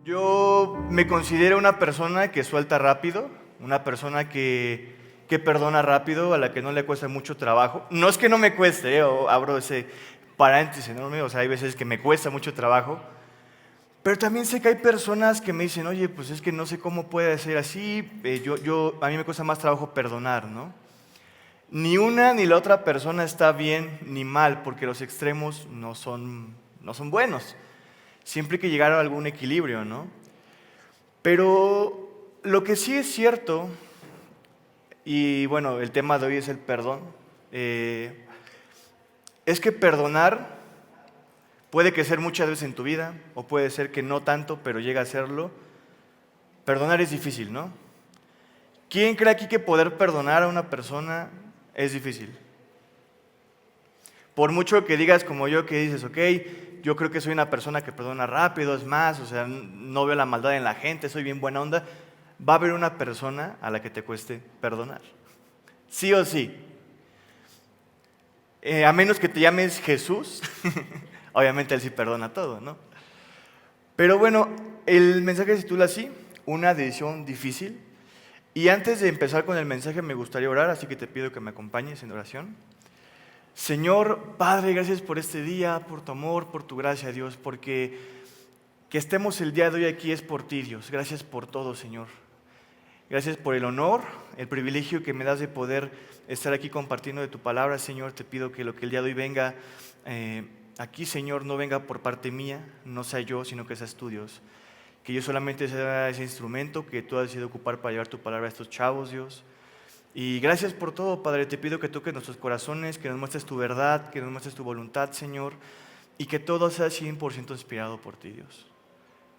Yo me considero una persona que suelta rápido, una persona que perdona rápido, a la que no le cuesta mucho trabajo. No es que no me cueste, o abro ese paréntesis enorme, o sea, hay veces que me cuesta mucho trabajo, pero también sé que hay personas que me dicen, oye, pues es que no sé cómo puede ser así, a mí me cuesta más trabajo perdonar, ¿no? Ni una ni la otra persona está bien ni mal, porque los extremos no son buenos. Siempre hay que llegar a algún equilibrio, ¿no? Pero lo que sí es cierto, y bueno, el tema de hoy es el perdón, eh, es que perdonar puede que ser muchas veces en tu vida, o puede ser que no tanto, pero llega a serlo. Perdonar es difícil, ¿no? ¿Quién cree aquí que poder perdonar a una persona es difícil? Por mucho que digas como yo, que dices, ok, yo creo que soy una persona que perdona rápido, es más, o sea, no veo la maldad en la gente, soy bien buena onda, va a haber una persona a la que te cueste perdonar. Sí o sí. A menos que te llames Jesús, obviamente Él sí perdona todo, ¿no? Pero bueno, el mensaje se titula así, una decisión difícil. Y antes de empezar con el mensaje me gustaría orar, así que te pido que me acompañes en oración. Señor, Padre, gracias por este día, por tu amor, por tu gracia, Dios, porque que estemos el día de hoy aquí es por ti, Dios. Gracias por todo, Señor. Gracias por el honor, el privilegio que me das de poder estar aquí compartiendo de tu palabra, Señor. Te pido que lo que el día de hoy venga aquí, Señor, no venga por parte mía, no sea yo, sino que seas tú, Dios. Que yo solamente sea ese instrumento que tú has decidido ocupar para llevar tu palabra a estos chavos, Dios. Y gracias por todo, Padre. Te pido que toques nuestros corazones, que nos muestres tu verdad, que nos muestres tu voluntad, Señor, y que todo sea 100% inspirado por ti, Dios.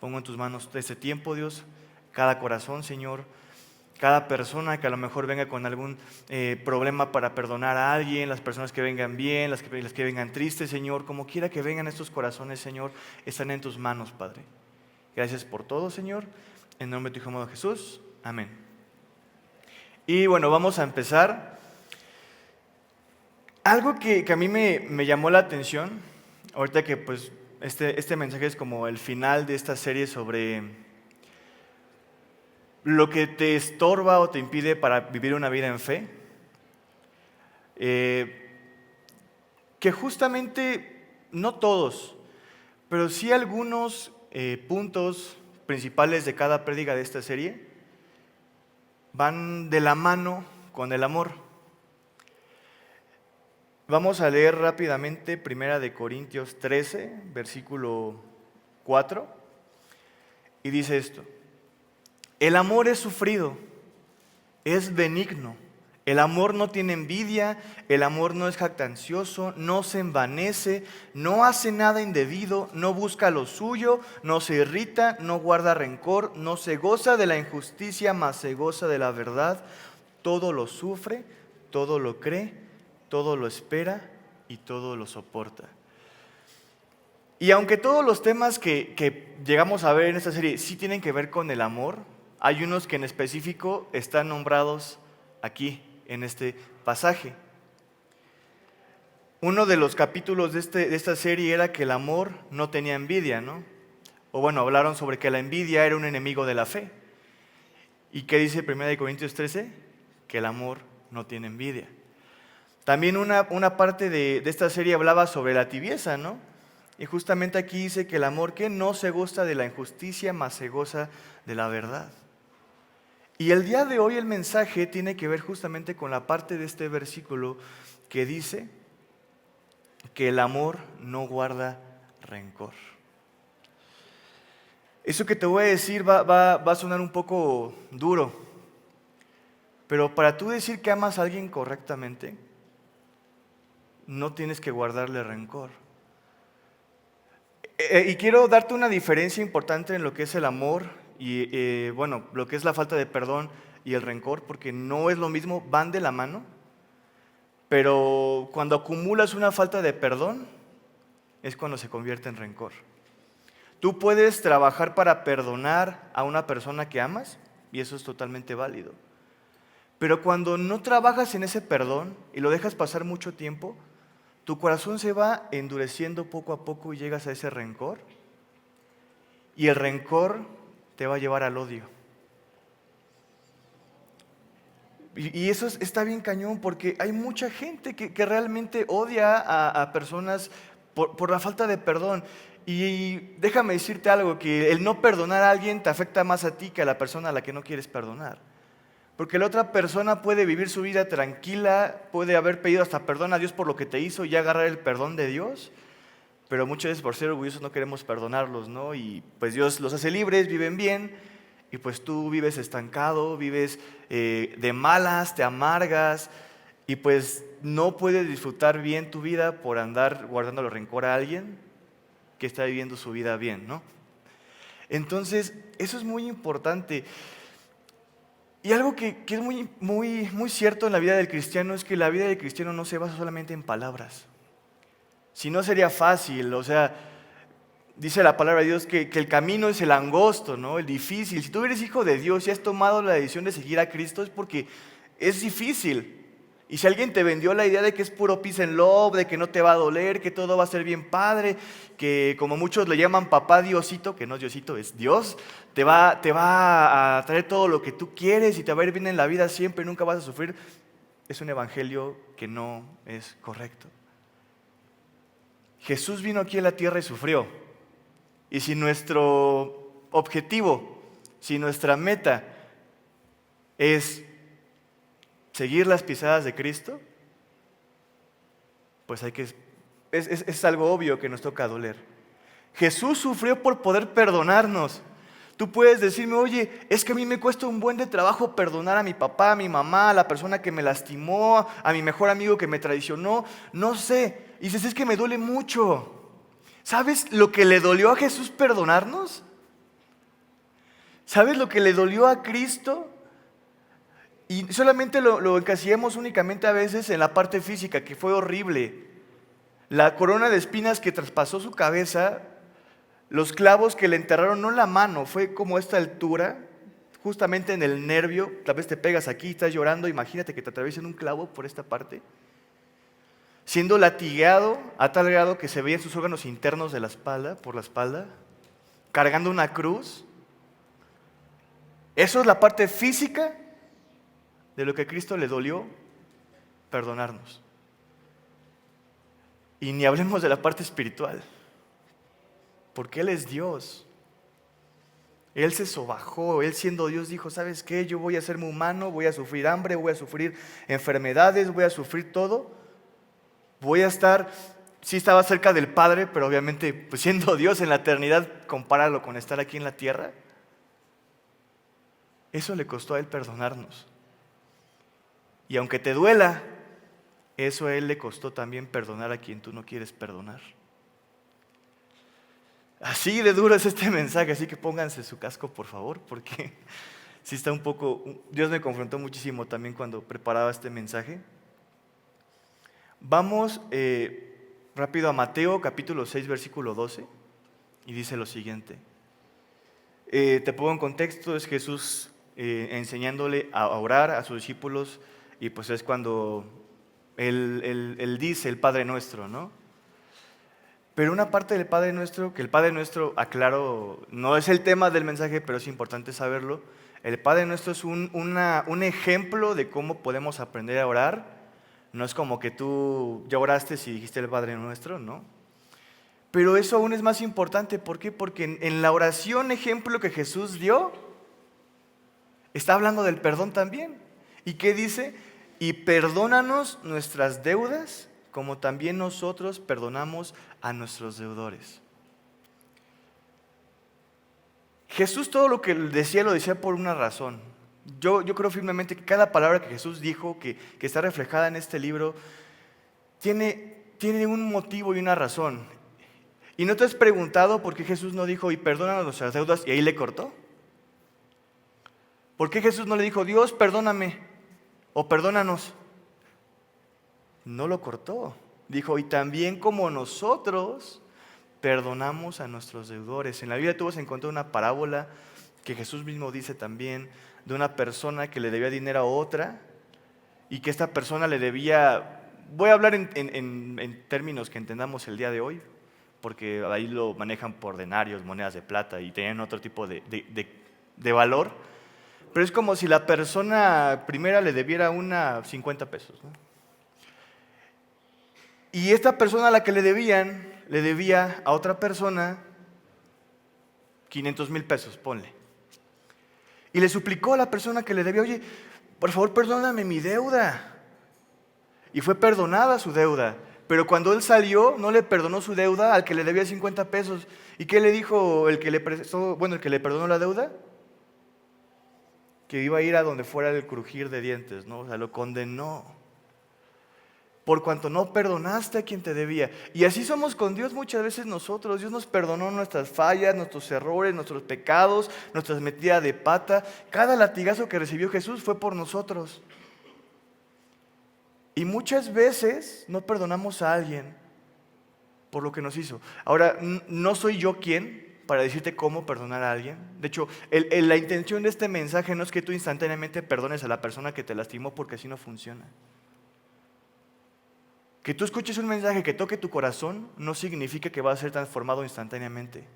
Pongo en tus manos este tiempo, Dios, cada corazón, Señor, cada persona que a lo mejor venga con algún problema para perdonar a alguien, las personas que vengan bien, las que vengan tristes, Señor, como quiera que vengan estos corazones, Señor, están en tus manos, Padre. Gracias por todo, Señor. En nombre de tu Hijo amado Jesús. Amén. Y bueno, vamos a empezar. Algo que a mí me llamó la atención, ahorita que pues este mensaje es como el final de esta serie sobre lo que te estorba o te impide para vivir una vida en fe, eh, que justamente no todos, pero sí algunos puntos principales de cada prédica de esta serie van de la mano con el amor. Vamos a leer rápidamente 1 Corintios 13, versículo 4, y dice esto: el amor es sufrido, es benigno, el amor no tiene envidia, el amor no es jactancioso, no se envanece, no hace nada indebido, no busca lo suyo, no se irrita, no guarda rencor, no se goza de la injusticia, mas se goza de la verdad. Todo lo sufre, todo lo cree, todo lo espera y todo lo soporta. Y aunque todos los temas que llegamos a ver en esta serie sí tienen que ver con el amor, hay unos que en específico están nombrados aquí, en este pasaje. Uno de los capítulos de esta serie era que el amor no tenía envidia, ¿no? O bueno, hablaron sobre que la envidia era un enemigo de la fe. ¿Y qué dice 1 Corintios 13? Que el amor no tiene envidia. También una parte de esta serie hablaba sobre la tibieza, ¿no? Y justamente aquí dice que el amor que no se goza de la injusticia, mas se goza de la verdad. Y el día de hoy el mensaje tiene que ver justamente con la parte de este versículo que dice que el amor no guarda rencor. Eso que te voy a decir va a sonar un poco duro, pero para tú decir que amas a alguien correctamente, no tienes que guardarle rencor. Y quiero darte una diferencia importante en lo que es el amor y bueno, lo que es la falta de perdón y el rencor, porque no es lo mismo, van de la mano, pero cuando acumulas una falta de perdón es cuando se convierte en rencor. Tú puedes trabajar para perdonar a una persona que amas y eso es totalmente válido, pero cuando no trabajas en ese perdón y lo dejas pasar mucho tiempo, tu corazón se va endureciendo poco a poco y llegas a ese rencor. y el rencor te va a llevar al odio. Y eso está bien cañón, porque hay mucha gente que realmente odia a personas por la falta de perdón. Y déjame decirte algo, que el no perdonar a alguien te afecta más a ti que a la persona a la que no quieres perdonar. Porque la otra persona puede vivir su vida tranquila, puede haber pedido hasta perdón a Dios por lo que te hizo y ya agarrar el perdón de Dios, pero muchas veces por ser orgullosos no queremos perdonarlos, ¿no? Y pues Dios los hace libres, viven bien, y pues tú vives estancado, vives de malas, te amargas, y pues no puedes disfrutar bien tu vida por andar guardando rencor a alguien que está viviendo su vida bien, ¿no? Entonces, eso es muy importante. Y algo que es muy cierto en la vida del cristiano es que la vida del cristiano no se basa solamente en palabras. Si no sería fácil, o sea, dice la palabra de Dios que el camino es el angosto, ¿no? El difícil. Si tú eres hijo de Dios y has tomado la decisión de seguir a Cristo es porque es difícil. Y si alguien te vendió la idea de que es puro peace and love, de que no te va a doler, que todo va a ser bien padre, que como muchos le llaman papá Diosito, que no es Diosito, es Dios, te va a traer todo lo que tú quieres y te va a ir bien en la vida siempre, nunca vas a sufrir, es un evangelio que no es correcto. Jesús vino aquí a la tierra y sufrió. Y si nuestro objetivo, si nuestra meta es seguir las pisadas de Cristo, pues es algo obvio que nos toca doler. Jesús sufrió por poder perdonarnos. Tú puedes decirme, oye, es que a mí me cuesta un buen de trabajo perdonar a mi papá, a mi mamá, a la persona que me lastimó, a mi mejor amigo que me traicionó, no sé. Y dices, es que me duele mucho. ¿Sabes lo que le dolió a Jesús perdonarnos? ¿Sabes lo que le dolió a Cristo? Y solamente lo encasillamos únicamente a veces en la parte física, que fue horrible. La corona de espinas que traspasó su cabeza, los clavos que le enterraron, no en la mano, fue como a esta altura, justamente en el nervio. Tal vez te pegas aquí, estás llorando, imagínate que te atraviesen un clavo por esta parte. Siendo latigado a tal grado que se veían sus órganos internos de la espalda, por la espalda, cargando una cruz. Eso es la parte física de lo que a Cristo le dolió perdonarnos. Y ni hablemos de la parte espiritual, porque Él es Dios. Él se sobajó, Él siendo Dios dijo, ¿sabes qué? Yo voy a serme humano, voy a sufrir hambre, voy a sufrir enfermedades, voy a sufrir todo. Voy a estar, sí estaba cerca del Padre, pero obviamente pues siendo Dios en la eternidad, compáralo con estar aquí en la tierra. Eso le costó a Él perdonarnos. Y aunque te duela, eso a Él le costó también perdonar a quien tú no quieres perdonar. Así de duro es este mensaje, así que pónganse su casco por favor, porque sí está un poco, Dios me confrontó muchísimo también cuando preparaba este mensaje. Vamos rápido a Mateo capítulo 6 versículo 12 y dice lo siguiente. Te pongo en contexto, es Jesús enseñándole a orar a sus discípulos y pues es cuando él dice el Padre Nuestro, ¿no? Pero una parte del Padre Nuestro, que el Padre Nuestro, aclaro, no es el tema del mensaje, pero es importante saberlo. El Padre Nuestro es un ejemplo de cómo podemos aprender a orar. No es como que tú ya oraste y dijiste el Padre Nuestro, ¿no? Pero eso aún es más importante. ¿Por qué? Porque en la oración ejemplo que Jesús dio, está hablando del perdón también. ¿Y qué dice? Y perdónanos nuestras deudas, como también nosotros perdonamos a nuestros deudores. Jesús todo lo que decía lo decía por una razón. Yo creo firmemente que cada palabra que Jesús dijo, que está reflejada en este libro, tiene un motivo y una razón. ¿Y no te has preguntado por qué Jesús no dijo, y perdónanos nuestras deudas, y ahí le cortó? ¿Por qué Jesús no le dijo, Dios, perdóname, o perdónanos? No lo cortó. Dijo, y también como nosotros perdonamos a nuestros deudores. En la Biblia tú vas a encontrar una parábola que Jesús mismo dice también, de una persona que le debía dinero a otra y que esta persona le debía, voy a hablar en términos que entendamos el día de hoy, porque ahí lo manejan por denarios, monedas de plata y tenían otro tipo de valor. Pero es como si la persona primera le debiera una 50 pesos, ¿no? Y esta persona a la que le debía a otra persona 500,000 pesos, ponle. Y le suplicó a la persona que le debía, oye, por favor perdóname mi deuda. Y fue perdonada su deuda. Pero cuando él salió, no le perdonó su deuda al que le debía 50 pesos. ¿Y qué le dijo el que le prestó, el que le perdonó la deuda? Que iba a ir a donde fuera el crujir de dientes, ¿no? O sea, lo condenó. Por cuanto no perdonaste a quien te debía. Y así somos con Dios muchas veces nosotros. Dios nos perdonó nuestras fallas, nuestros errores, nuestros pecados, nuestras metidas de pata. Cada latigazo que recibió Jesús fue por nosotros. Y muchas veces no perdonamos a alguien por lo que nos hizo. Ahora, no soy yo quien para decirte cómo perdonar a alguien. De hecho, la intención de este mensaje no es que tú instantáneamente perdones a la persona que te lastimó, porque así no funciona. Que tú escuches un mensaje que toque tu corazón no significa que va a ser transformado instantáneamente.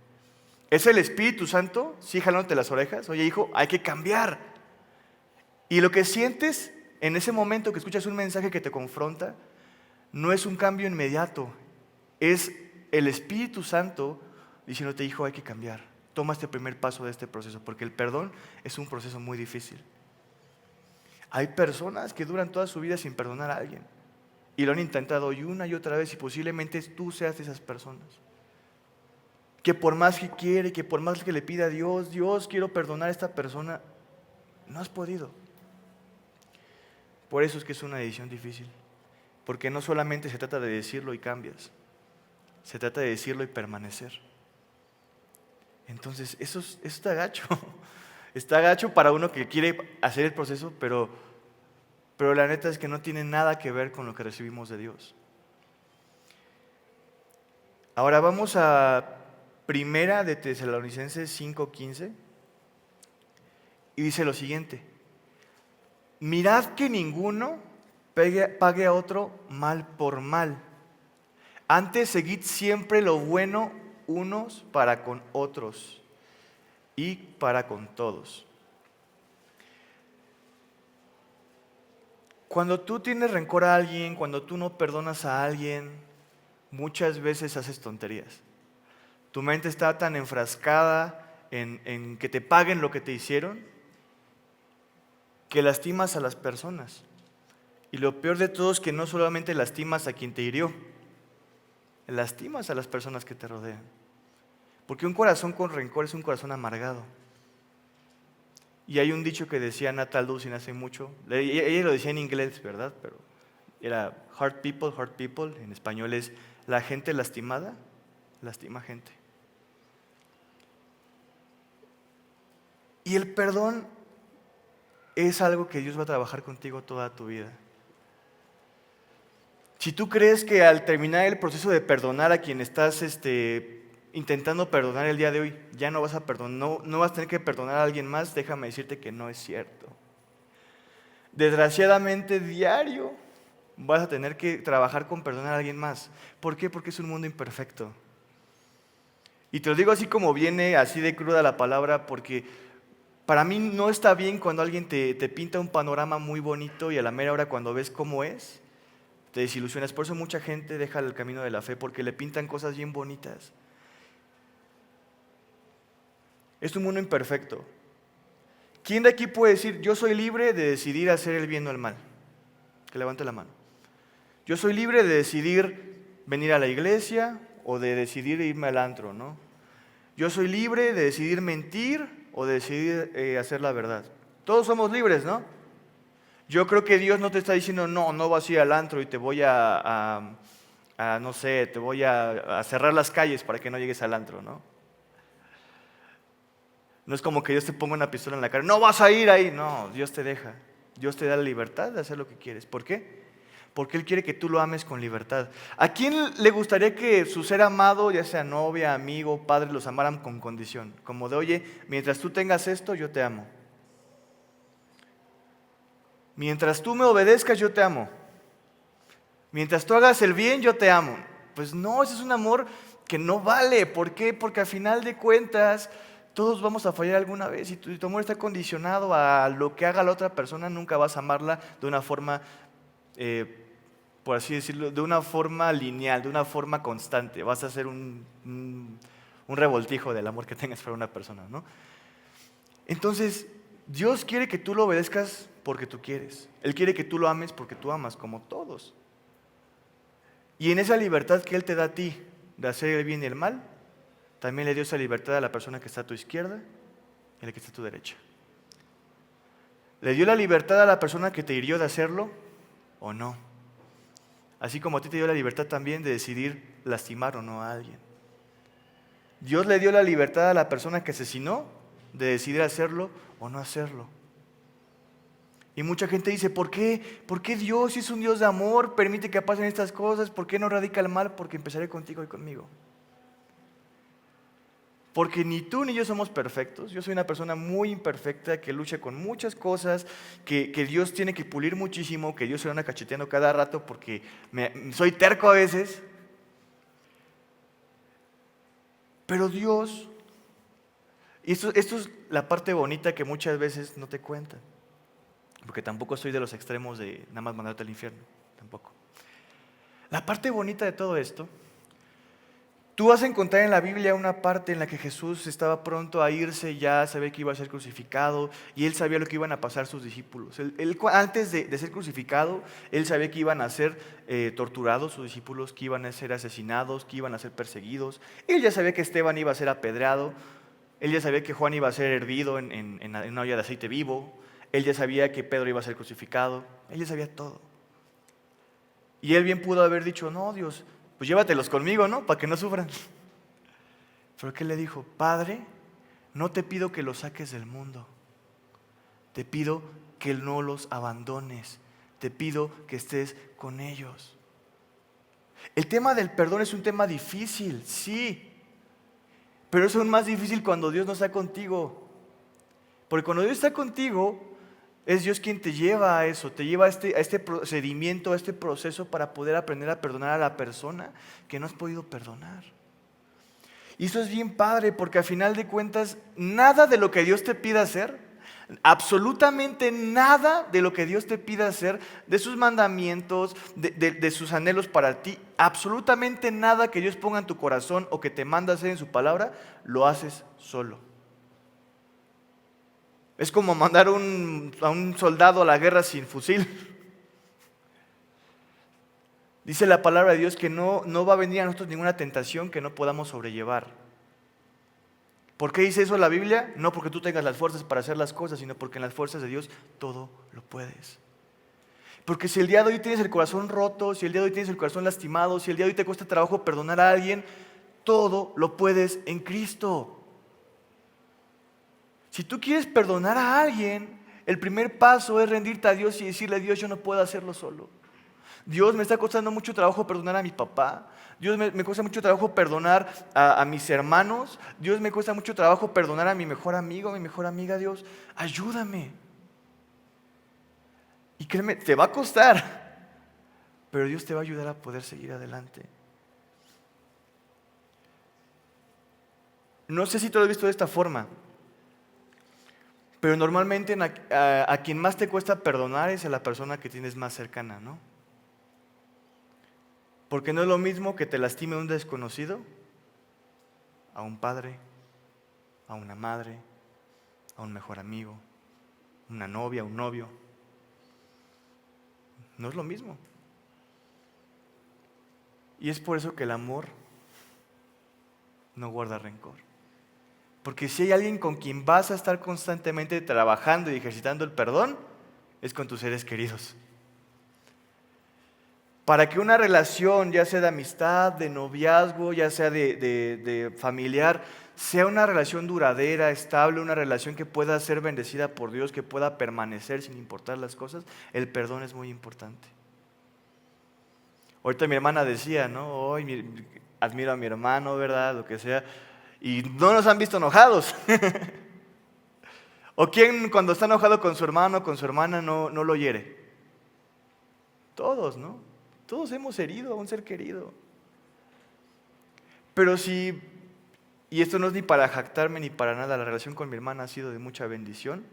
Es el Espíritu Santo, sí, jalándote las orejas. Oye, hijo, hay que cambiar. Y lo que sientes en ese momento que escuchas un mensaje que te confronta, no es un cambio inmediato. Es el Espíritu Santo diciéndote, hijo, hay que cambiar. Toma este primer paso de este proceso, porque el perdón es un proceso muy difícil. Hay personas que duran toda su vida sin perdonar a alguien. Y lo han intentado una y otra vez, y posiblemente tú seas de esas personas. Que por más que quiere, que por más que le pida a Dios, Dios, quiero perdonar a esta persona, no has podido. Por eso es que es una decisión difícil. Porque no solamente se trata de decirlo y cambias, se trata de decirlo y permanecer. Entonces, eso está gacho. Está gacho para uno que quiere hacer el proceso, pero la neta es que no tiene nada que ver con lo que recibimos de Dios. Ahora vamos a Primera de Tesalonicenses 5:15 y dice lo siguiente: mirad que ninguno pague a otro mal por mal. Antes seguid siempre lo bueno unos para con otros y para con todos. Cuando tú tienes rencor a alguien, cuando tú no perdonas a alguien, muchas veces haces tonterías. Tu mente está tan enfrascada en que te paguen lo que te hicieron, que lastimas a las personas. Y lo peor de todo es que no solamente lastimas a quien te hirió, lastimas a las personas que te rodean. Porque un corazón con rencor es un corazón amargado. Y hay un dicho que decía Natal Dussin hace mucho, ella lo decía en inglés, ¿verdad? Pero era hurt people, en español es la gente lastimada, lastima gente. Y el perdón es algo que Dios va a trabajar contigo toda tu vida. Si tú crees que al terminar el proceso de perdonar a quien estás intentando perdonar el día de hoy, ya no vas a perdonar, no vas a tener que perdonar a alguien más, déjame decirte que no es cierto. Desgraciadamente, diario vas a tener que trabajar con perdonar a alguien más. ¿Por qué? Porque es un mundo imperfecto. Y te lo digo así como viene, así de cruda la palabra, porque para mí no está bien cuando alguien te pinta un panorama muy bonito y a la mera hora cuando ves cómo es, te desilusionas. Por eso mucha gente deja el camino de la fe, porque le pintan cosas bien bonitas. Es un mundo imperfecto. ¿Quién de aquí puede decir, yo soy libre de decidir hacer el bien o el mal? Que levante la mano. Yo soy libre de decidir venir a la iglesia o de decidir irme al antro, ¿no? Yo soy libre de decidir mentir o de decidir hacer la verdad. Todos somos libres, ¿no? Yo creo que Dios no te está diciendo, no vas a ir al antro y te voy no sé, te voy a cerrar las calles para que no llegues al antro, ¿no? No es como que Dios te ponga una pistola en la cara, no vas a ir ahí. No, Dios te deja. Dios te da la libertad de hacer lo que quieres. ¿Por qué? Porque Él quiere que tú lo ames con libertad. ¿A quién le gustaría que su ser amado, ya sea novia, amigo, padre, los amaran con condición? Como de, oye, mientras tú tengas esto, yo te amo. Mientras tú me obedezcas, yo te amo. Mientras tú hagas el bien, yo te amo. Pues no, ese es un amor que no vale. ¿Por qué? Porque al final de cuentas todos vamos a fallar alguna vez y tu amor está condicionado a lo que haga la otra persona. Nunca vas a amarla de una forma, por así decirlo, de una forma lineal, de una forma constante. Vas a hacer un revoltijo del amor que tengas para una persona, ¿no? Entonces, Dios quiere que tú lo obedezcas porque tú quieres. Él quiere que tú lo ames porque tú amas, como todos. Y en esa libertad que Él te da a ti de hacer el bien y el mal, también le dio esa libertad a la persona que está a tu izquierda y a la que está a tu derecha. Le dio la libertad a la persona que te hirió de hacerlo o no. Así como a ti te dio la libertad también de decidir lastimar o no a alguien. Dios le dio la libertad a la persona que asesinó de decidir hacerlo o no hacerlo. Y mucha gente dice, ¿por qué? ¿Por qué Dios, si es un Dios de amor, permite que pasen estas cosas? ¿Por qué no radica el mal? Porque empezaré contigo y conmigo. Porque ni tú ni yo somos perfectos. Yo soy una persona muy imperfecta que lucha con muchas cosas, que Dios tiene que pulir muchísimo, que Dios se lo anda cacheteando cada rato porque soy terco a veces. Pero Dios, y esto es la parte bonita que muchas veces no te cuentan, porque tampoco soy de los extremos de nada más mandarte al infierno, tampoco. La parte bonita de todo esto, tú vas a encontrar en la Biblia una parte en la que Jesús estaba pronto a irse, ya sabía que iba a ser crucificado y Él sabía lo que iban a pasar sus discípulos. Él, antes de ser crucificado, Él sabía que iban a ser torturados sus discípulos, que iban a ser asesinados, que iban a ser perseguidos. Él ya sabía que Esteban iba a ser apedreado, Él ya sabía que Juan iba a ser hervido en una olla de aceite vivo, Él ya sabía que Pedro iba a ser crucificado, Él ya sabía todo. Y Él bien pudo haber dicho, no, Dios, pues llévatelos conmigo, ¿no? Para que no sufran. Pero ¿qué le dijo? Padre, no te pido que los saques del mundo. Te pido que no los abandones. Te pido que estés con ellos. El tema del perdón es un tema difícil, sí. Pero es aún más difícil cuando Dios no está contigo. Porque cuando Dios está contigo, es Dios quien te lleva a eso, te lleva a este procedimiento, a este proceso para poder aprender a perdonar a la persona que no has podido perdonar. Y eso es bien padre porque al final de cuentas, nada de lo que Dios te pida hacer, absolutamente nada de lo que Dios te pida hacer, de sus mandamientos, de sus anhelos para ti, absolutamente nada que Dios ponga en tu corazón o que te manda hacer en su palabra, lo haces solo. Es como mandar a un soldado a la guerra sin fusil. Dice la palabra de Dios que no va a venir a nosotros ninguna tentación que no podamos sobrellevar. ¿Por qué dice eso la Biblia? No porque tú tengas las fuerzas para hacer las cosas, sino porque en las fuerzas de Dios todo lo puedes. Porque si el día de hoy tienes el corazón roto, si el día de hoy tienes el corazón lastimado, si el día de hoy te cuesta trabajo perdonar a alguien, todo lo puedes en Cristo. Si tú quieres perdonar a alguien, el primer paso es rendirte a Dios y decirle a Dios, yo no puedo hacerlo solo. Dios, me está costando mucho trabajo perdonar a mi papá. Dios, me cuesta mucho trabajo perdonar a mis hermanos. Dios, me cuesta mucho trabajo perdonar a mi mejor amigo, a mi mejor amiga. Dios, ayúdame. Y créeme, te va a costar, pero Dios te va a ayudar a poder seguir adelante. No sé si tú lo has visto de esta forma, pero normalmente a quien más te cuesta perdonar es a la persona que tienes más cercana, ¿no? Porque no es lo mismo que te lastime un desconocido a un padre, a una madre, a un mejor amigo, una novia, un novio. No es lo mismo. Y es por eso que el amor no guarda rencor. Porque si hay alguien con quien vas a estar constantemente trabajando y ejercitando el perdón, es con tus seres queridos. Para que una relación, ya sea de amistad, de noviazgo, ya sea de familiar, sea una relación duradera, estable, una relación que pueda ser bendecida por Dios, que pueda permanecer sin importar las cosas, el perdón es muy importante. Ahorita mi hermana decía, ¿no? Hoy admiro a mi hermano, ¿verdad? Lo que sea. Y no nos han visto enojados. ¿O quién cuando está enojado con su hermano o con su hermana no lo hiere? Todos, ¿no? Todos hemos herido a un ser querido. Pero sí, y esto no es ni para jactarme ni para nada, la relación con mi hermana ha sido de mucha bendición,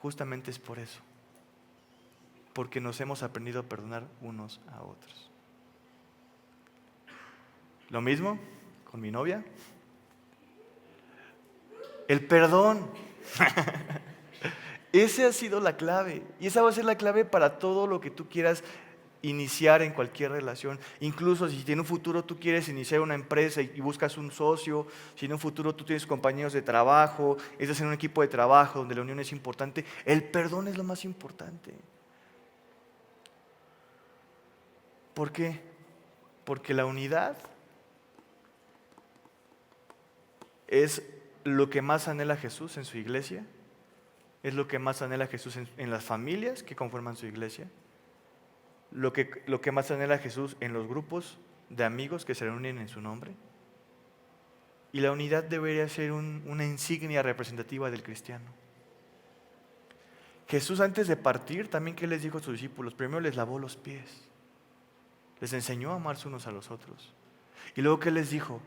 justamente es por eso, porque nos hemos aprendido a perdonar unos a otros. Lo mismo con mi novia. El perdón. Esa ha sido la clave. Y esa va a ser la clave para todo lo que tú quieras iniciar en cualquier relación. Incluso si en un futuro tú quieres iniciar una empresa y buscas un socio, si en un futuro tú tienes compañeros de trabajo, estás en un equipo de trabajo donde la unión es importante, el perdón es lo más importante. ¿Por qué? Porque la unidad es lo que más anhela Jesús en su iglesia, es lo que más anhela Jesús en las familias que conforman su iglesia, lo que más anhela Jesús en los grupos de amigos que se reúnen en su nombre. Y la unidad debería ser una insignia representativa del cristiano. Jesús, antes de partir, también, ¿qué les dijo a sus discípulos? Primero les lavó los pies, les enseñó a amarse unos a los otros. Y luego, ¿qué les dijo?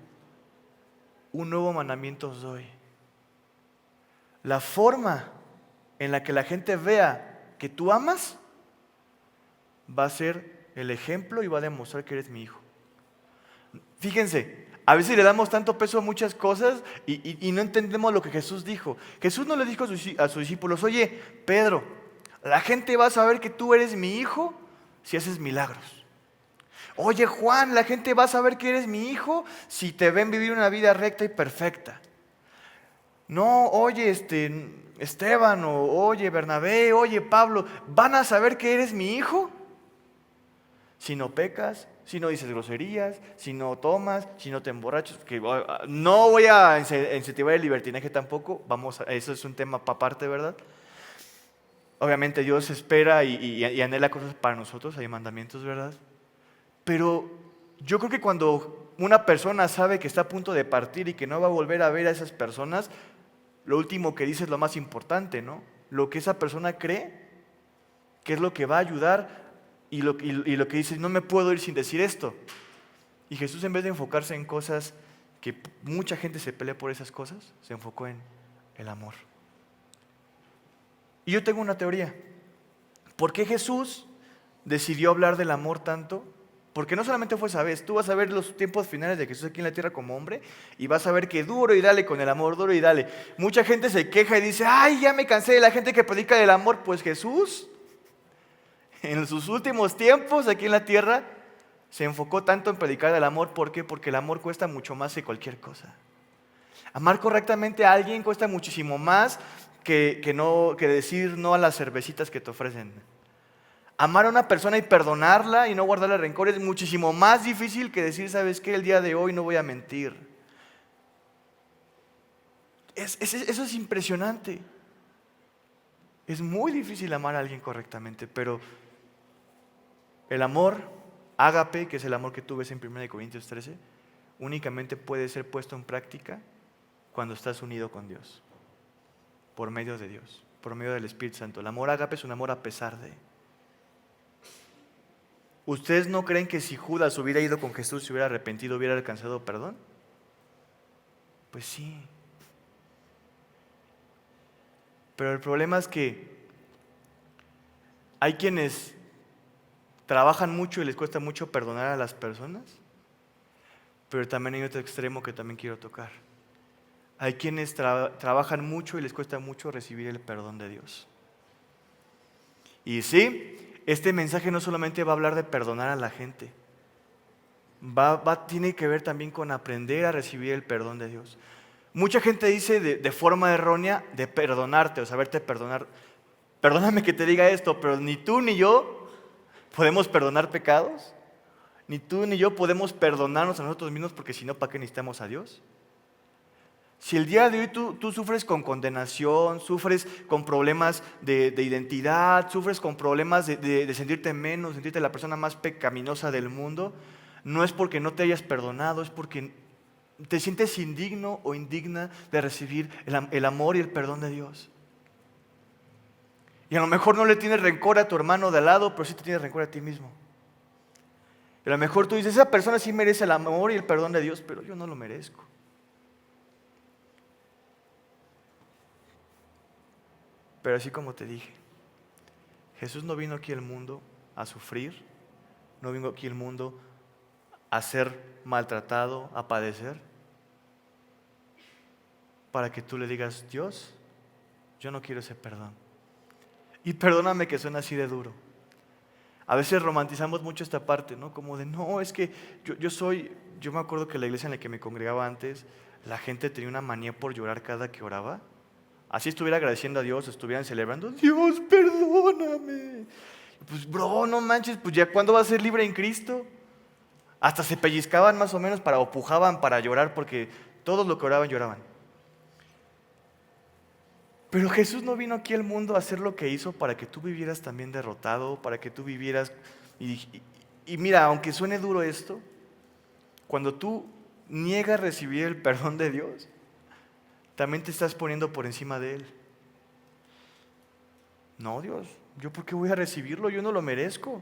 Un nuevo mandamiento os doy. La forma en la que la gente vea que tú amas va a ser el ejemplo y va a demostrar que eres mi hijo. Fíjense, a veces le damos tanto peso a muchas cosas y no entendemos lo que Jesús dijo. Jesús no le dijo a sus discípulos: oye, Pedro, la gente va a saber que tú eres mi hijo si haces milagros. Oye, Juan, la gente va a saber que eres mi hijo si te ven vivir una vida recta y perfecta. No, oye, Esteban, o oye, Bernabé, oye, Pablo, ¿van a saber que eres mi hijo? Si no pecas, si no dices groserías, si no tomas, si no te emborrachas. Que no voy a incentivar el libertinaje tampoco, eso es un tema aparte, ¿verdad? Obviamente Dios espera y anhela cosas para nosotros, hay mandamientos, ¿verdad? Pero yo creo que cuando una persona sabe que está a punto de partir y que no va a volver a ver a esas personas, lo último que dice es lo más importante, ¿no? Lo que esa persona cree que es lo que va a ayudar y lo que dice: no me puedo ir sin decir esto. Y Jesús, en vez de enfocarse en cosas que mucha gente se pelea por esas cosas, se enfocó en el amor. Y yo tengo una teoría. ¿Por qué Jesús decidió hablar del amor tanto? Porque no solamente fue esa vez, tú vas a ver los tiempos finales de Jesús aquí en la tierra como hombre y vas a ver que duro y dale con el amor, duro y dale. Mucha gente se queja y dice: ay, ya me cansé de la gente que predica del amor. Pues Jesús, en sus últimos tiempos aquí en la tierra, se enfocó tanto en predicar del amor. ¿Por qué? Porque el amor cuesta mucho más que cualquier cosa. Amar correctamente a alguien cuesta muchísimo más que decir no a las cervecitas que te ofrecen. Amar a una persona y perdonarla y no guardarle rencor es muchísimo más difícil que decir: ¿sabes qué? El día de hoy no voy a mentir. Eso es impresionante. Es muy difícil amar a alguien correctamente, pero el amor ágape, que es el amor que tú ves en 1 Corintios 13, únicamente puede ser puesto en práctica cuando estás unido con Dios, por medio de Dios, por medio del Espíritu Santo. El amor ágape es un amor a pesar de. ¿Ustedes no creen que si Judas hubiera ido con Jesús, se hubiera arrepentido, hubiera alcanzado perdón? Pues sí. Pero el problema es que hay quienes trabajan mucho y les cuesta mucho perdonar a las personas, pero también hay otro extremo que también quiero tocar. Hay quienes trabajan mucho y les cuesta mucho recibir el perdón de Dios. Y sí, este mensaje no solamente va a hablar de perdonar a la gente, tiene que ver también con aprender a recibir el perdón de Dios. Mucha gente dice de forma errónea de perdonarte o saberte perdonar. Perdóname que te diga esto, pero ni tú ni yo podemos perdonar pecados, ni tú ni yo podemos perdonarnos a nosotros mismos, porque si no, ¿para qué necesitamos a Dios? Si el día de hoy tú sufres con condenación, sufres con problemas de identidad, sufres con problemas de sentirte menos, sentirte la persona más pecaminosa del mundo, no es porque no te hayas perdonado, es porque te sientes indigno o indigna de recibir el amor y el perdón de Dios. Y a lo mejor no le tienes rencor a tu hermano de al lado, pero sí te tienes rencor a ti mismo. a lo mejor tú dices, esa persona sí merece el amor y el perdón de Dios, pero yo no lo merezco. Pero así como te dije, Jesús no vino aquí al mundo a sufrir, no vino aquí al mundo a ser maltratado, a padecer, para que tú le digas, Dios, yo no quiero ese perdón. Y perdóname que suena así de duro. A veces romantizamos mucho esta parte, ¿no? Como de, no, es que yo me acuerdo que la iglesia en la que me congregaba antes, la gente tenía una manía por llorar cada que oraba. Así estuviera agradeciendo a Dios, estuvieran celebrando, Dios, perdóname. Pues, bro, no manches, pues ya ¿cuándo vas a ser libre en Cristo? Hasta se pellizcaban más o menos o pujaban para llorar porque todos los que oraban lloraban. Pero Jesús no vino aquí al mundo a hacer lo que hizo para que tú vivieras también derrotado, para que tú vivieras... Y mira, aunque suene duro esto, cuando tú niegas recibir el perdón de Dios, también te estás poniendo por encima de Él. No, Dios, ¿yo por qué voy a recibirlo? Yo no lo merezco.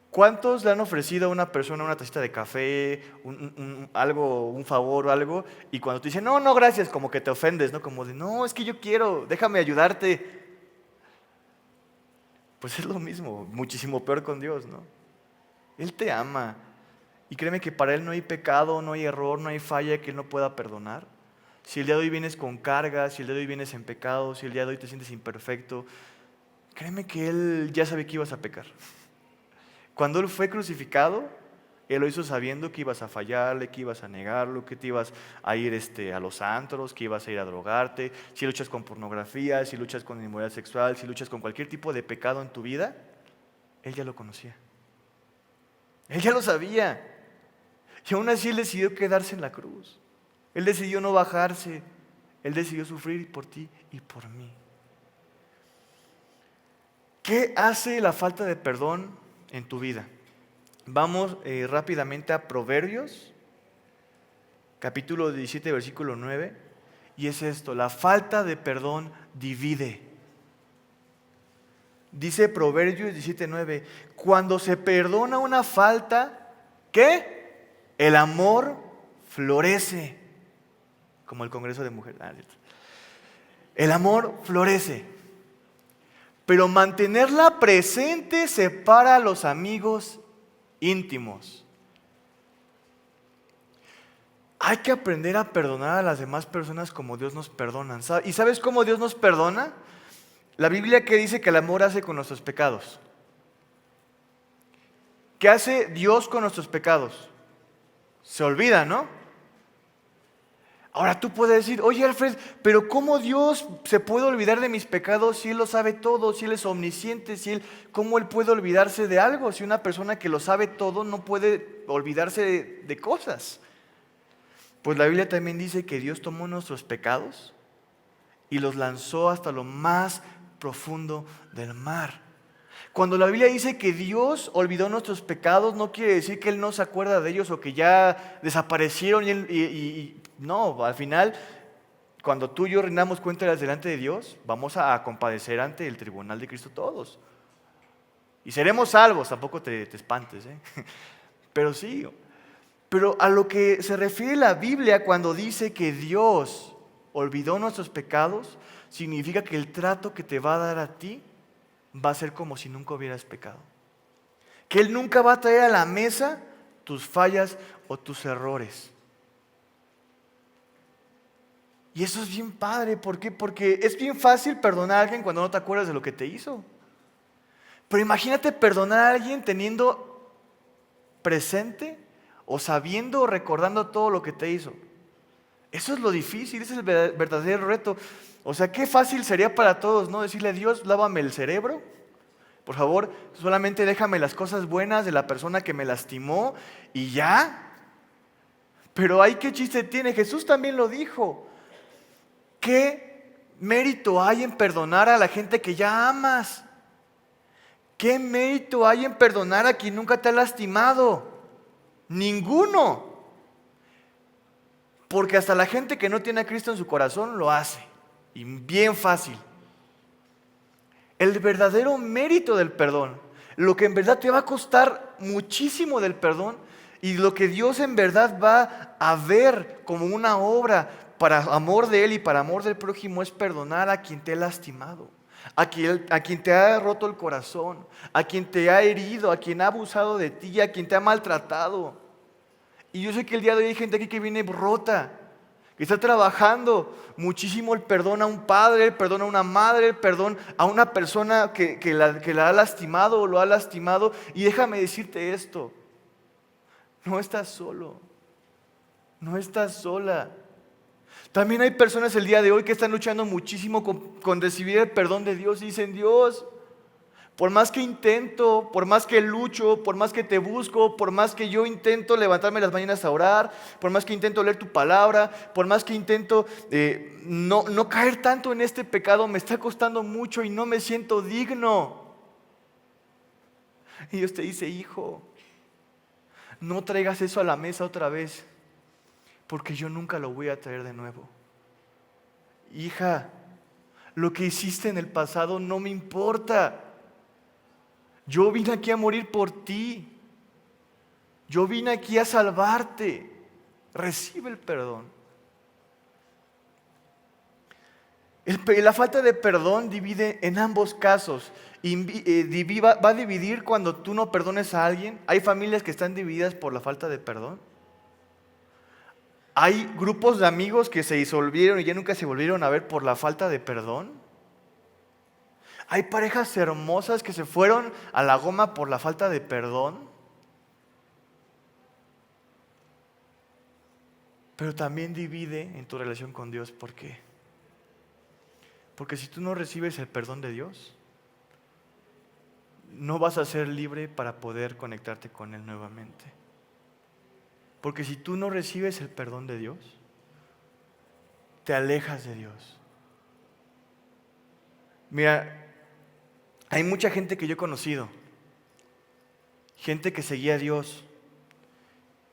¿Cuántos le han ofrecido a una persona una tacita de café, un favor o algo? Y cuando te dicen, no, no, gracias, como que te ofendes, ¿no? Como de, no, es que yo quiero, déjame ayudarte. Pues es lo mismo, muchísimo peor con Dios, ¿no? Él te ama. Y créeme que para Él no hay pecado, no hay error, no hay falla que Él no pueda perdonar. Si el día de hoy vienes con cargas, si el día de hoy vienes en pecado, si el día de hoy te sientes imperfecto, créeme que Él ya sabe que ibas a pecar. Cuando Él fue crucificado, Él lo hizo sabiendo que ibas a fallarle, que ibas a negarlo, que te ibas a ir a los antros, que ibas a ir a drogarte. Si luchas con pornografía, si luchas con inmoralidad sexual, si luchas con cualquier tipo de pecado en tu vida, Él ya lo conocía. Él ya lo sabía. Y aún así Él decidió quedarse en la cruz. Él decidió no bajarse. Él decidió sufrir por ti y por mí. ¿Qué hace la falta de perdón en tu vida? Vamos rápidamente a Proverbios, capítulo 17, versículo 9. Y es esto, la falta de perdón divide. Dice Proverbios 17, 9, cuando se perdona una falta, ¿qué? El amor florece. Como el Congreso de Mujeres. El amor florece. Pero mantenerla presente separa a los amigos íntimos. Hay que aprender a perdonar a las demás personas como Dios nos perdona. ¿Y sabes cómo Dios nos perdona? La Biblia que dice que el amor hace con nuestros pecados. ¿Qué hace Dios con nuestros pecados? Se olvida, ¿no? Ahora tú puedes decir, oye Alfred, pero ¿cómo Dios se puede olvidar de mis pecados si Él lo sabe todo, si Él es omnisciente, ¿cómo Él puede olvidarse de algo? Si una persona que lo sabe todo no puede olvidarse de cosas. Pues la Biblia también dice que Dios tomó nuestros pecados y los lanzó hasta lo más profundo del mar. Cuando la Biblia dice que Dios olvidó nuestros pecados, no quiere decir que Él no se acuerda de ellos o que ya desaparecieron no, al final, cuando tú y yo rindamos cuentas delante de Dios, vamos a compadecer ante el tribunal de Cristo todos. Y seremos salvos, tampoco te espantes, ¿eh? Pero sí, pero a lo que se refiere la Biblia cuando dice que Dios olvidó nuestros pecados, significa que el trato que te va a dar a ti va a ser como si nunca hubieras pecado. Que Él nunca va a traer a la mesa tus fallas o tus errores. Y eso es bien padre. ¿Por qué? Porque es bien fácil perdonar a alguien cuando no te acuerdas de lo que te hizo. Pero imagínate perdonar a alguien teniendo presente o sabiendo o recordando todo lo que te hizo. Eso es lo difícil, ese es el verdadero reto. O sea, qué fácil sería para todos, ¿no? Decirle a Dios, lávame el cerebro. Por favor, solamente déjame las cosas buenas de la persona que me lastimó y ya. Pero ay, qué chiste tiene. Jesús también lo dijo. ¿Qué mérito hay en perdonar a la gente que ya amas? ¿Qué mérito hay en perdonar a quien nunca te ha lastimado? Ninguno. Porque hasta la gente que no tiene a Cristo en su corazón lo hace. Y bien fácil. El verdadero mérito del perdón, lo que en verdad te va a costar muchísimo del perdón y lo que Dios en verdad va a ver como una obra para amor de Él y para amor del prójimo es perdonar a quien te ha lastimado, a quien te ha roto el corazón, a quien te ha herido, a quien ha abusado de ti, a quien te ha maltratado. Y yo sé que el día de hoy hay gente aquí que viene rota, que está trabajando muchísimo el perdón a un padre, el perdón a una madre, el perdón a una persona que la ha lastimado o lo ha lastimado. Y déjame decirte esto, no estás solo, no estás sola. También hay personas el día de hoy que están luchando muchísimo con recibir el perdón de Dios y dicen: Dios, por más que intento, por más que lucho, por más que te busco, por más que yo intento levantarme las mañanas a orar, por más que intento leer tu palabra, por más que intento no caer tanto en este pecado, me está costando mucho y no me siento digno. Y Dios te dice: hijo, no traigas eso a la mesa otra vez, porque yo nunca lo voy a traer de nuevo. Hija, lo que hiciste en el pasado no me importa. Yo vine aquí a morir por ti. Yo vine aquí a salvarte. Recibe el perdón. La falta de perdón divide en ambos casos. Va a dividir cuando tú no perdones a alguien. Hay familias que están divididas por la falta de perdón. Hay grupos de amigos que se disolvieron y ya nunca se volvieron a ver por la falta de perdón. Hay parejas hermosas que se fueron a la goma por la falta de perdón. Pero también divide en tu relación con Dios. ¿Por qué? Porque si tú no recibes el perdón de Dios, no vas a ser libre para poder conectarte con Él nuevamente. Porque si tú no recibes el perdón de Dios, te alejas de Dios. Mira, hay mucha gente que yo he conocido, gente que seguía a Dios,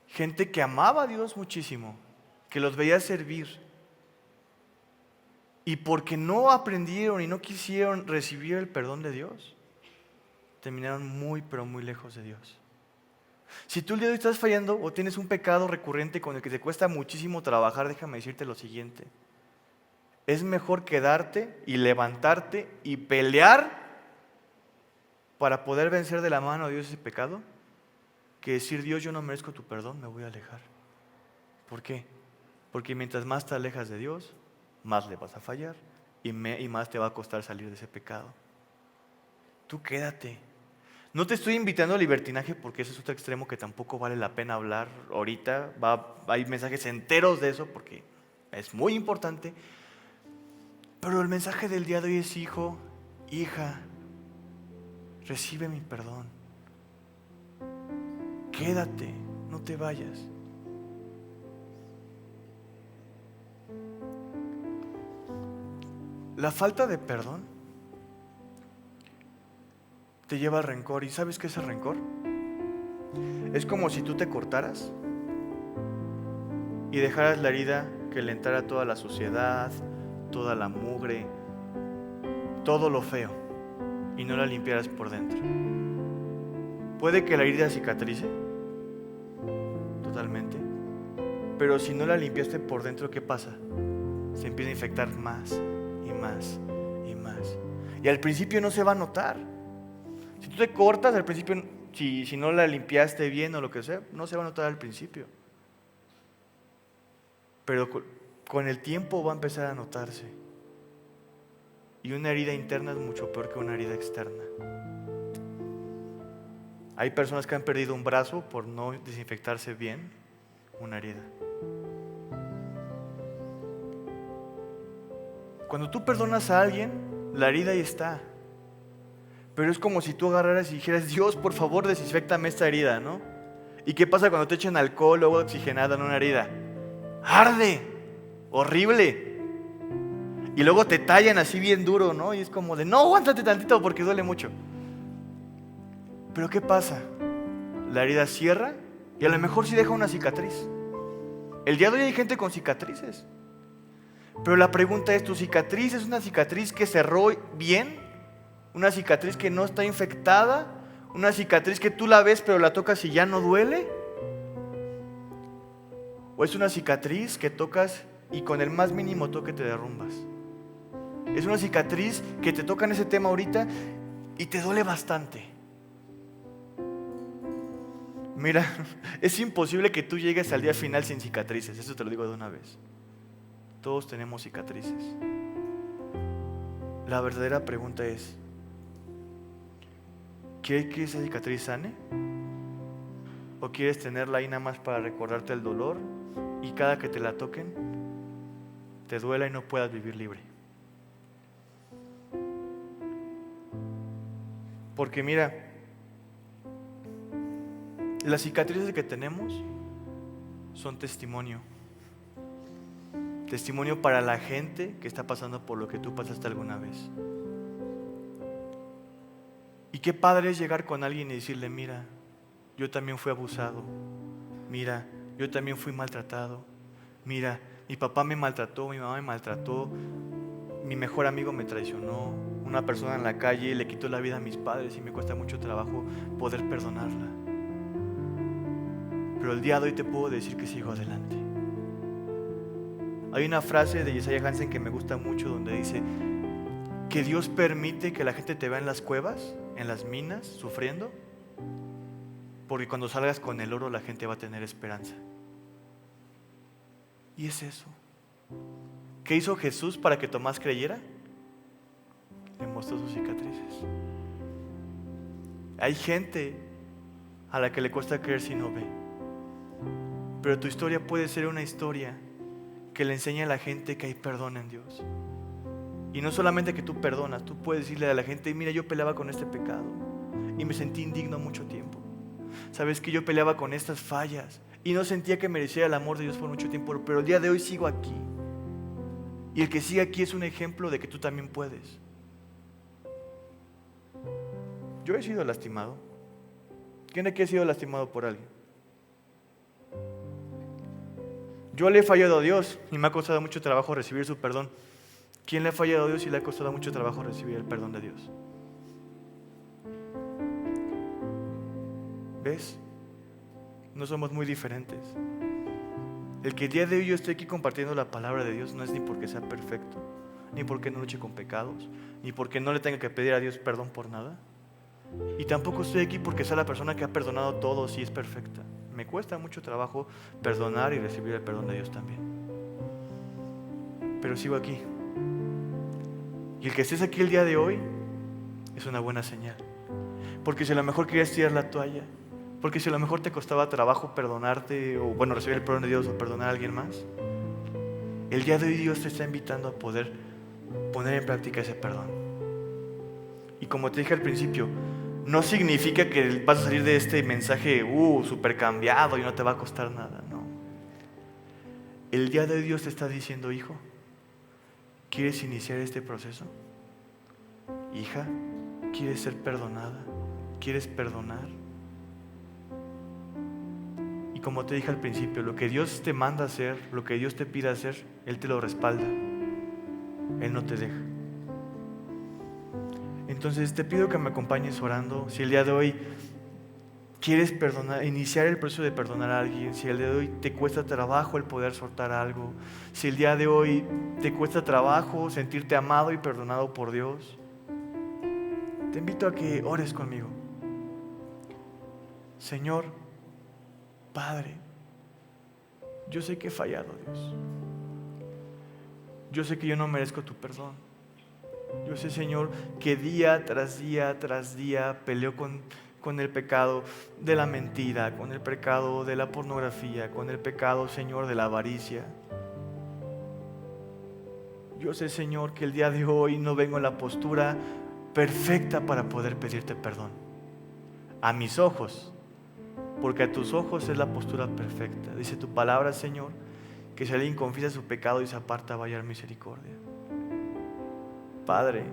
gente que amaba a Dios muchísimo, que los veía servir. Y porque no aprendieron y no quisieron recibir el perdón de Dios, terminaron muy, pero muy lejos de Dios. Si tú el día de hoy estás fallando o tienes un pecado recurrente con el que te cuesta muchísimo trabajar, déjame decirte lo siguiente. Es mejor quedarte y levantarte y pelear para poder vencer de la mano de Dios ese pecado, que decir: Dios, yo no merezco tu perdón, me voy a alejar. ¿Por qué? Porque mientras más te alejas de Dios, más le vas a fallar y más te va a costar salir de ese pecado. Tú quédate. No te estoy invitando al libertinaje porque ese es otro extremo que tampoco vale la pena hablar ahorita. Hay mensajes enteros de eso porque es muy importante. Pero el mensaje del día de hoy es: hijo, hija, recibe mi perdón. Quédate, no te vayas. La falta de perdón te lleva al rencor. ¿Y sabes qué es el rencor? Es como si tú te cortaras y dejaras la herida que le entrara toda la suciedad, toda la mugre, todo lo feo, y no la limpiaras por dentro. Puede que la herida cicatrice totalmente, pero si no la limpiaste por dentro, ¿qué pasa? Se empieza a infectar más y más y más. Y al principio no se va a notar. Si tú te cortas al principio, si no la limpiaste bien o lo que sea, no se va a notar al principio. Pero con el tiempo va a empezar a notarse. Y una herida interna es mucho peor que una herida externa. Hay personas que han perdido un brazo por no desinfectarse bien una herida. Cuando tú perdonas a alguien, la herida ahí está. Pero es como si tú agarraras y dijeras: Dios, por favor, desinféctame esta herida, ¿no? ¿Y qué pasa cuando te echan alcohol o agua oxigenada en una herida? Arde, horrible. Y luego te tallan así bien duro, ¿no? Y es como de: no, aguántate tantito porque duele mucho. Pero ¿qué pasa? La herida cierra y a lo mejor sí deja una cicatriz. El día de hoy hay gente con cicatrices. Pero la pregunta es: ¿tu cicatriz es una cicatriz que cerró bien? ¿Una cicatriz que no está infectada? Una cicatriz que tú la ves pero la tocas y ya no duele. O es una cicatriz que tocas y con el más mínimo toque te derrumbas. Es una cicatriz que te toca en ese tema ahorita y te duele bastante. Mira, es imposible que tú llegues al día final sin cicatrices, eso te lo digo de una vez. Todos tenemos cicatrices. La verdadera pregunta es, ¿quieres que esa cicatriz sane? ¿O quieres tenerla ahí nada más para recordarte el dolor y cada que te la toquen te duela y no puedas vivir libre? Porque mira, las cicatrices que tenemos son testimonio. Testimonio para la gente que está pasando por lo que tú pasaste alguna vez. Y qué padre es llegar con alguien y decirle, mira, yo también fui abusado. Mira, yo también fui maltratado. Mira, mi papá me maltrató, mi mamá me maltrató, mi mejor amigo me traicionó, una persona en la calle le quitó la vida a mis padres y me cuesta mucho trabajo poder perdonarla. Pero el día de hoy te puedo decir que sigo adelante. Hay una frase de Josiah Hansen que me gusta mucho donde dice que Dios permite que la gente te vea en las cuevas, en las minas, sufriendo, porque cuando salgas con el oro la gente va a tener esperanza. Y es eso. ¿Qué hizo Jesús para que Tomás creyera? Le mostró sus cicatrices. Hay gente a la que le cuesta creer si no ve. Pero tu historia puede ser una historia que le enseñe a la gente que hay perdón en Dios. Y no solamente que tú perdonas, tú puedes decirle a la gente, mira, yo peleaba con este pecado y me sentí indigno mucho tiempo. Sabes que yo peleaba con estas fallas y no sentía que mereciera el amor de Dios por mucho tiempo, pero el día de hoy sigo aquí. Y el que sigue aquí es un ejemplo de que tú también puedes. Yo he sido lastimado. ¿Quién aquí ha sido lastimado por alguien? Yo le he fallado a Dios y me ha costado mucho trabajo recibir su perdón. ¿Quién le ha fallado a Dios y le ha costado mucho trabajo recibir el perdón de Dios? ¿Ves? No somos muy diferentes. El que el día de hoy yo estoy aquí compartiendo la palabra de Dios no es ni porque sea perfecto, ni porque no luche con pecados, ni porque no le tenga que pedir a Dios perdón por nada. Y tampoco estoy aquí porque sea la persona que ha perdonado todo y es perfecta. Me cuesta mucho trabajo perdonar y recibir el perdón de Dios también. Pero sigo aquí. Y el que estés aquí el día de hoy es una buena señal. Porque si a lo mejor querías tirar la toalla, porque si a lo mejor te costaba trabajo perdonarte, o bueno, recibir el perdón de Dios o perdonar a alguien más, el día de hoy Dios te está invitando a poder poner en práctica ese perdón. Y como te dije al principio, no significa que vas a salir de este mensaje súper cambiado y no te va a costar nada, no. El día de hoy Dios te está diciendo, hijo, ¿quieres iniciar este proceso? Hija, ¿quieres ser perdonada? ¿Quieres perdonar? Y como te dije al principio, lo que Dios te manda hacer, lo que Dios te pide hacer, Él te lo respalda. Él no te deja. Entonces te pido que me acompañes orando. Si el día de hoy quieres perdonar, iniciar el proceso de perdonar a alguien, si el día de hoy te cuesta trabajo el poder soltar algo, si el día de hoy te cuesta trabajo sentirte amado y perdonado por Dios, te invito a que ores conmigo. Señor, Padre, yo sé que he fallado, Dios. Yo sé que yo no merezco tu perdón. Yo sé, Señor, que día tras día tras día peleo con el pecado de la mentira, con el pecado de la pornografía, con el pecado, Señor, de la avaricia. Yo sé, Señor, que el día de hoy no vengo en la postura perfecta para poder pedirte perdón. A mis ojos, porque a tus ojos es la postura perfecta. Dice tu palabra, Señor, que si alguien confiesa su pecado y se aparta, va a hallar misericordia. Padre,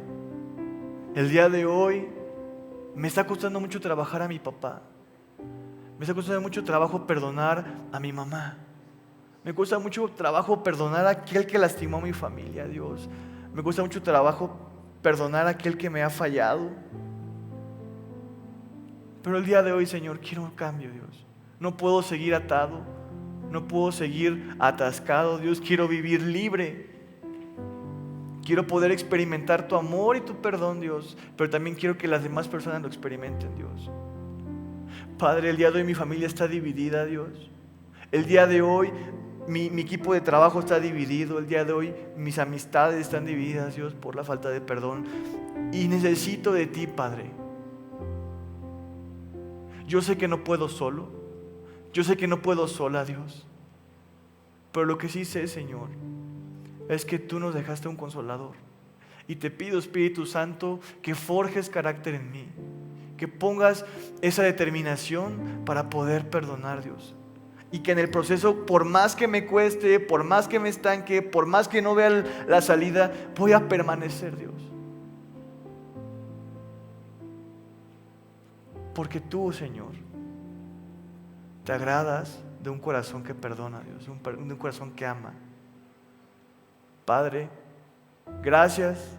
el día de hoy me está costando mucho trabajar a mi papá. Me está costando mucho trabajo perdonar a mi mamá. Me cuesta mucho trabajo perdonar a aquel que lastimó a mi familia, Dios. Me cuesta mucho trabajo perdonar a aquel que me ha fallado. Pero el día de hoy, Señor, quiero un cambio, Dios. No puedo seguir atado, no puedo seguir atascado, Dios. Quiero vivir libre. Quiero poder experimentar tu amor y tu perdón, Dios. Pero también quiero que las demás personas lo experimenten, Dios. Padre, el día de hoy mi familia está dividida, Dios. El día de hoy mi equipo de trabajo está dividido. El día de hoy mis amistades están divididas, Dios, por la falta de perdón. Y necesito de ti, Padre. Yo sé que no puedo solo. Yo sé que no puedo sola, Dios. Pero lo que sí sé, Señor, es que tú nos dejaste un consolador. Y te pido, Espíritu Santo, que forjes carácter en mí. Que pongas esa determinación para poder perdonar, Dios. Y que en el proceso, por más que me cueste, por más que me estanque, por más que no vea la salida, voy a permanecer, Dios. Porque tú, Señor, te agradas de un corazón que perdona, Dios, de un corazón que ama. Padre, gracias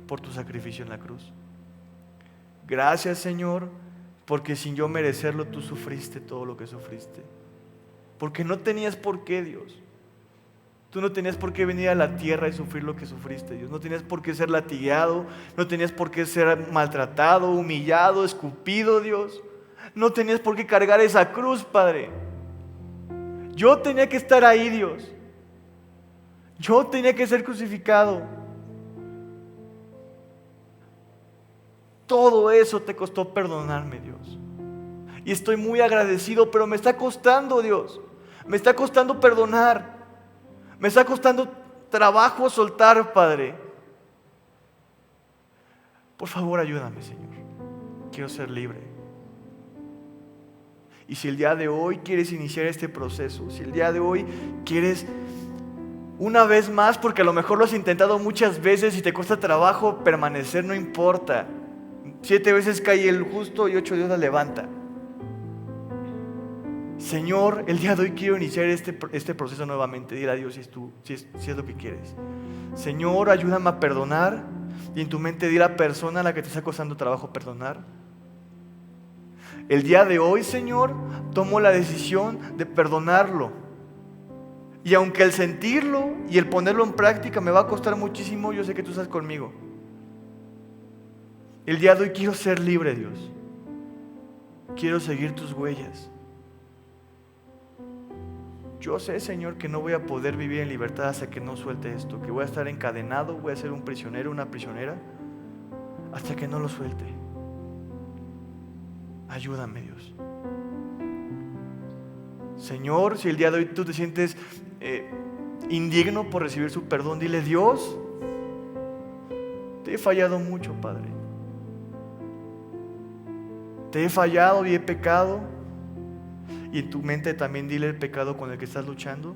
por tu sacrificio en la cruz. Gracias, Señor, porque sin yo merecerlo tú sufriste todo lo que sufriste. Porque no tenías por qué, Dios. Tú no tenías por qué venir a la tierra y sufrir lo que sufriste, Dios. No tenías por qué ser latigado, no tenías por qué ser maltratado, humillado, escupido, Dios. No tenías por qué cargar esa cruz, Padre. Yo tenía que estar ahí, Dios. Yo tenía que ser crucificado. Todo eso te costó perdonarme, Dios. Y estoy muy agradecido, pero me está costando, Dios. Me está costando perdonar. Me está costando trabajo soltar, Padre. Por favor, ayúdame, Señor. Quiero ser libre. Y si el día de hoy quieres iniciar este proceso, si el día de hoy quieres una vez más, porque a lo mejor lo has intentado muchas veces y te cuesta trabajo permanecer, no importa. 7 veces cae el justo y 8 Dios la levanta. Señor, el día de hoy quiero iniciar este proceso nuevamente. Dile a Dios si es lo que quieres. Señor, ayúdame a perdonar. Y en tu mente dile a la persona a la que te está costando trabajo perdonar. El día de hoy, Señor, tomo la decisión de perdonarlo. Y aunque el sentirlo y el ponerlo en práctica me va a costar muchísimo, yo sé que tú estás conmigo. El día de hoy quiero ser libre, Dios. Quiero seguir tus huellas. Yo sé, Señor, que no voy a poder vivir en libertad hasta que no suelte esto, que voy a estar encadenado, voy a ser un prisionero, una prisionera, hasta que no lo suelte. Ayúdame, Dios. Señor, si el día de hoy tú te sientes indigno por recibir su perdón, dile: Dios, te he fallado mucho, Padre. Te he fallado y he pecado. Y en tu mente también dile el pecado con el que estás luchando.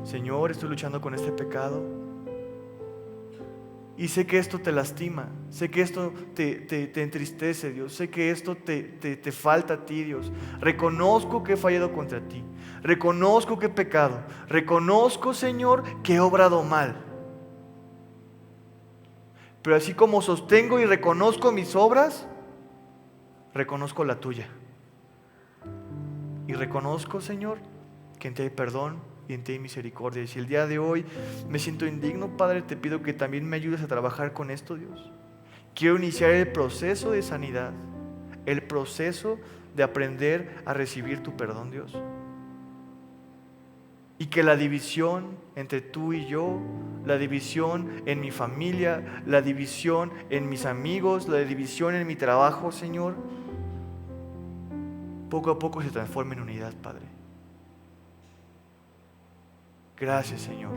Señor, estoy luchando con este pecado. Y sé que esto te lastima. Sé que esto te entristece, Dios. Sé que esto te falta a ti, Dios. Reconozco que he fallado contra ti. Reconozco que he pecado. Reconozco, Señor, que he obrado mal. Pero así como sostengo y reconozco mis obras, reconozco la tuya. Y reconozco, Señor, que en ti hay perdón y en ti hay misericordia. Y si el día de hoy me siento indigno, Padre, te pido que también me ayudes a trabajar con esto, Dios. Quiero iniciar el proceso de sanidad, el proceso de aprender a recibir tu perdón, Dios. Y que la división entre tú y yo, la división en mi familia, la división en mis amigos, la división en mi trabajo, Señor, poco a poco se transforma en unidad, Padre. Gracias, Señor.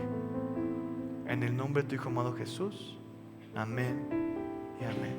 En el nombre de tu Hijo amado Jesús. Amén y amén.